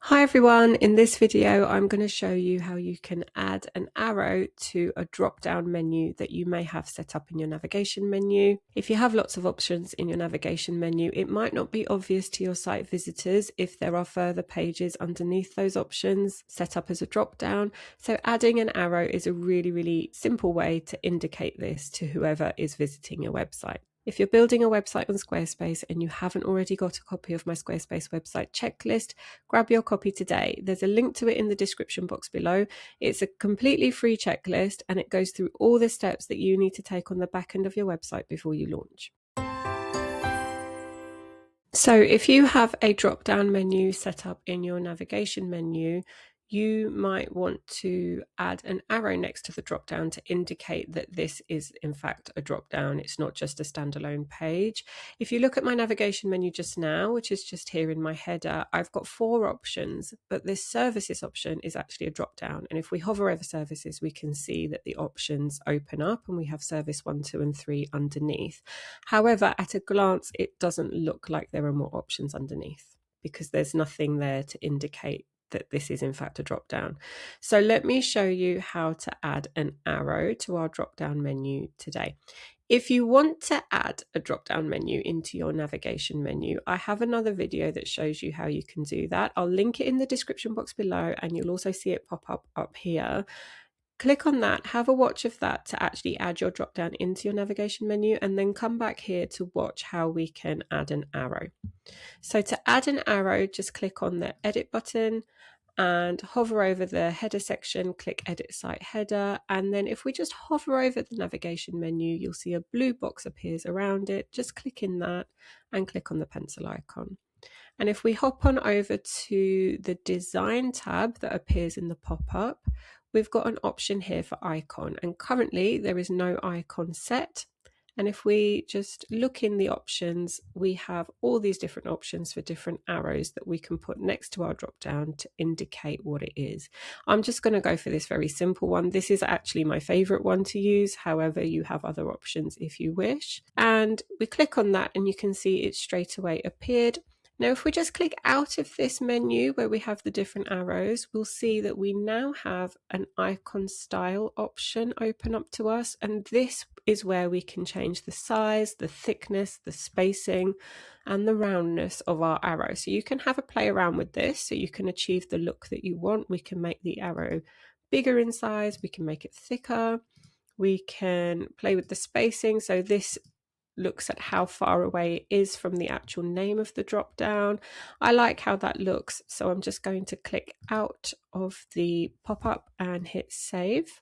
Hi everyone, in this video I'm going to show you how you can add an arrow to a drop-down menu that you may have set up in your navigation menu. If you have lots of options in your navigation menu, it might not be obvious to your site visitors if there are further pages underneath those options set up as a drop-down. So adding an arrow is a really simple way to indicate this to whoever is visiting your website. If you're building a website on Squarespace and you haven't already got a copy of my Squarespace website checklist, grab your copy today. There's a link to it in the description box below. It's a completely free checklist and it goes through all the steps that you need to take on the back end of your website before you launch. So if you have a drop-down menu set up in your navigation menu, you might want to add an arrow next to the drop-down to indicate that this is in fact a drop-down. It's not just a standalone page. If you look at my navigation menu just now, which is just here in my header, I've got 4 options, but this services option is actually a drop-down. And if we hover over services, we can see that the options open up and we have service 1, 2, and 3 underneath. However, at a glance, it doesn't look like there are more options underneath because there's nothing there to indicate that this is in fact a drop down. So let me show you how to add an arrow to our drop down menu today. If you want to add a drop down menu into your navigation menu, I have another video that shows you how you can do that. I'll link it in the description box below and you'll also see it pop up here. Click on that, have a watch of that to actually add your drop down into your navigation menu, and then come back here to watch how we can add an arrow. So to add an arrow, just click on the edit button and hover over the header section, click edit site header. And then if we just hover over the navigation menu, you'll see a blue box appears around it. Just click in that and click on the pencil icon. And if we hop on over to the design tab that appears in the pop-up, we've got an option here for icon, and currently there is no icon set. And if we just look in the options, we have all these different options for different arrows that we can put next to our drop down to indicate what it is. I'm just going to go for this very simple one. This is actually my favorite one to use. However, you have other options if you wish. And we click on that and you can see it straight away appeared. Now, if we just click out of this menu where we have the different arrows, we'll see that we now have an icon style option open up to us. And this is where we can change the size, the thickness, the spacing, and the roundness of our arrow. So you can have a play around with this so you can achieve the look that you want. We can make the arrow bigger in size, we can make it thicker, we can play with the spacing. So this looks at how far away it is from the actual name of the drop down. I like how that looks, so I'm just going to click out of the pop-up and hit save.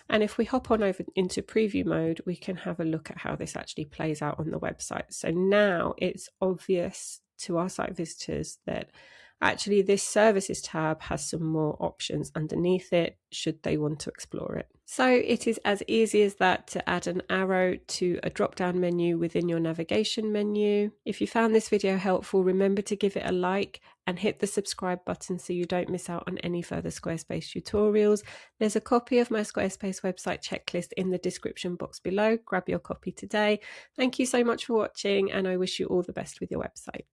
And if we hop on over into preview mode, we can have a look at how this actually plays out on the website. So now it's obvious to our site visitors that actually this services tab has some more options underneath it should they want to explore it. So it is as easy as that to add an arrow to a drop-down menu within your navigation menu. If you found this video helpful, remember to give it a like and hit the subscribe button so you don't miss out on any further Squarespace tutorials. There's a copy of my Squarespace website checklist in the description box below. Grab your copy today. Thank you so much for watching and I wish you all the best with your website.